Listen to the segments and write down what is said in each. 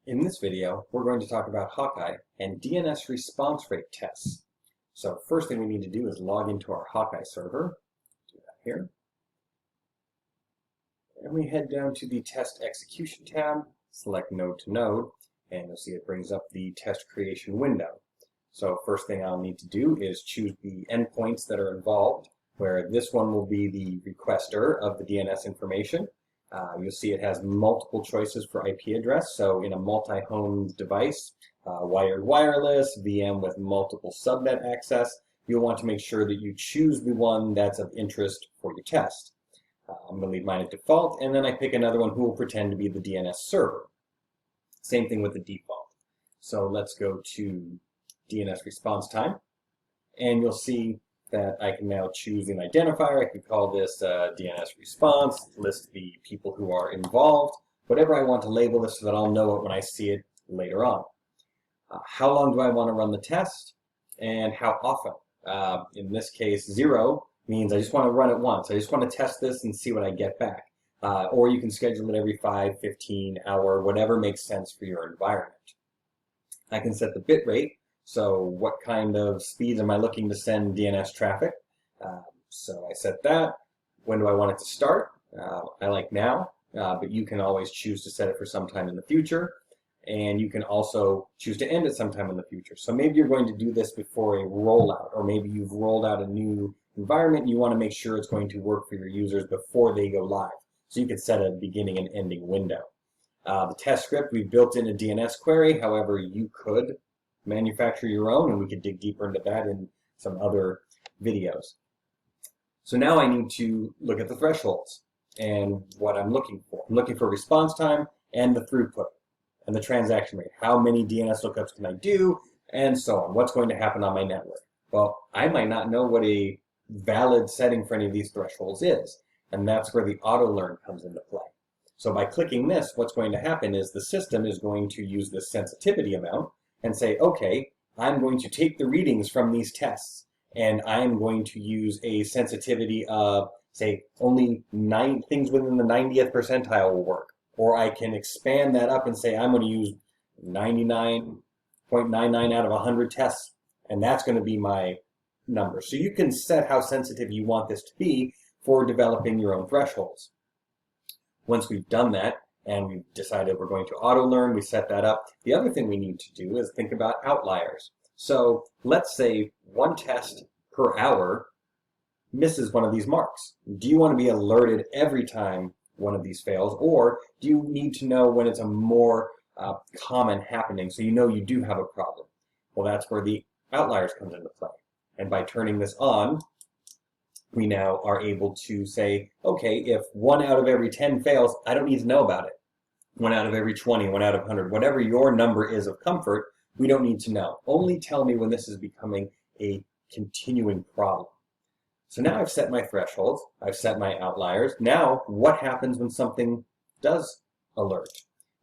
In this video, we're going to talk about Hawkeye and DNS response rate tests. So first thing we need to do is log into our Hawkeye server. Do that here. And we head down to the Test Execution tab, select Node to Node, and you'll see it brings up the test creation window. So first thing I'll need to do is choose the endpoints that are involved, where this one will be the requester of the DNS information. You'll see it has multiple choices for IP address. So in a multi-home device, wired wireless, VM with multiple subnet access, you'll want to make sure that you choose the one that's of interest for your test. I'm going to leave mine at default, and then I pick another one who will pretend to be the DNS server. Same thing with the default. So let's go to DNS response time, and you'll see that I can now choose an identifier. I could call this DNS response, list the people who are involved, whatever I want to label this so that I'll know it when I see it later on. How long do I want to run the test, and how often? In this case, 0 means I just want to run it once. I just want to test this and see what I get back. Or you can schedule it every 5, 15, hour, whatever makes sense for your environment. I can set the bit rate. So what kind of speeds am I looking to send DNS traffic? So I set that. When do I want it to start? I like now, but you can always choose to set it for some time in the future. And you can also choose to end it sometime in the future. So maybe you're going to do this before a rollout, or maybe you've rolled out a new environment and you want to make sure it's going to work for your users before they go live. So you can set a beginning and ending window. The test script, we built in a DNS query. However, you could manufacture your own, and we could dig deeper into that in some other videos. So now I need to look at the thresholds and what I'm looking for. I'm looking for response time and the throughput and the transaction rate. How many DNS lookups can I do, and so on. What's going to happen on my network? Well, I might not know what a valid setting for any of these thresholds is, and that's where the auto learn comes into play. So by clicking this, what's going to happen is the system is going to use this sensitivity amount and say, okay, I'm going to take the readings from these tests, and I'm going to use a sensitivity of, say, only 9 things within the 90th percentile will work. Or I can expand that up and say, I'm going to use 99.99 out of 100 tests, and that's going to be my number. So you can set how sensitive you want this to be for developing your own thresholds. Once we've done that, and we've decided we're going to auto-learn, we set that up. The other thing we need to do is think about outliers. So let's say one test per hour misses one of these marks. Do you want to be alerted every time one of these fails, or do you need to know when it's a more common happening so you know you do have a problem? Well, that's where the outliers comes into play. And by turning this on, we now are able to say, okay, if 1 out of every 10 fails, I don't need to know about it. 1 out of every 20, 1 out of 100, whatever your number is of comfort, we don't need to know. Only tell me when this is becoming a continuing problem. So now I've set my thresholds, I've set my outliers. Now, what happens when something does alert?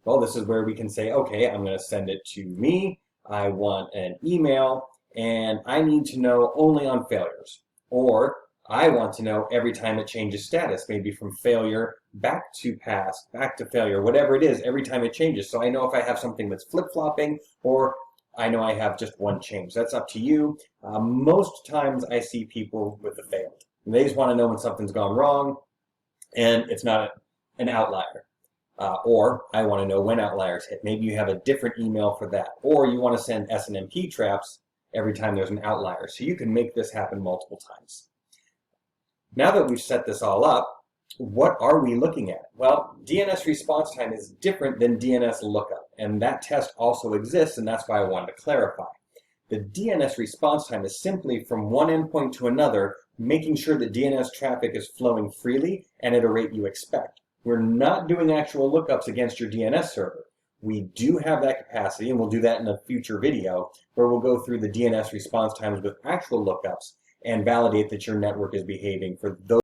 Well, this is where we can say, okay, I'm going to send it to me, I want an email, and I need to know only on failures. Or I want to know every time it changes status, maybe from failure back to pass, back to failure, whatever it is, every time it changes. So I know if I have something that's flip-flopping, or I know I have just one change. That's up to you. Most times I see people with the failed. They just want to know when something's gone wrong, and it's not an outlier. Or I want to know when outliers hit. Maybe you have a different email for that. Or you want to send SNMP traps every time there's an outlier. So you can make this happen multiple times. Now that we've set this all up, what are we looking at? Well, DNS response time is different than DNS lookup, and that test also exists, and that's why I wanted to clarify. The DNS response time is simply from one endpoint to another, making sure that DNS traffic is flowing freely and at a rate you expect. We're not doing actual lookups against your DNS server. We do have that capacity, and we'll do that in a future video, where we'll go through the DNS response times with actual lookups and validate that your network is behaving for those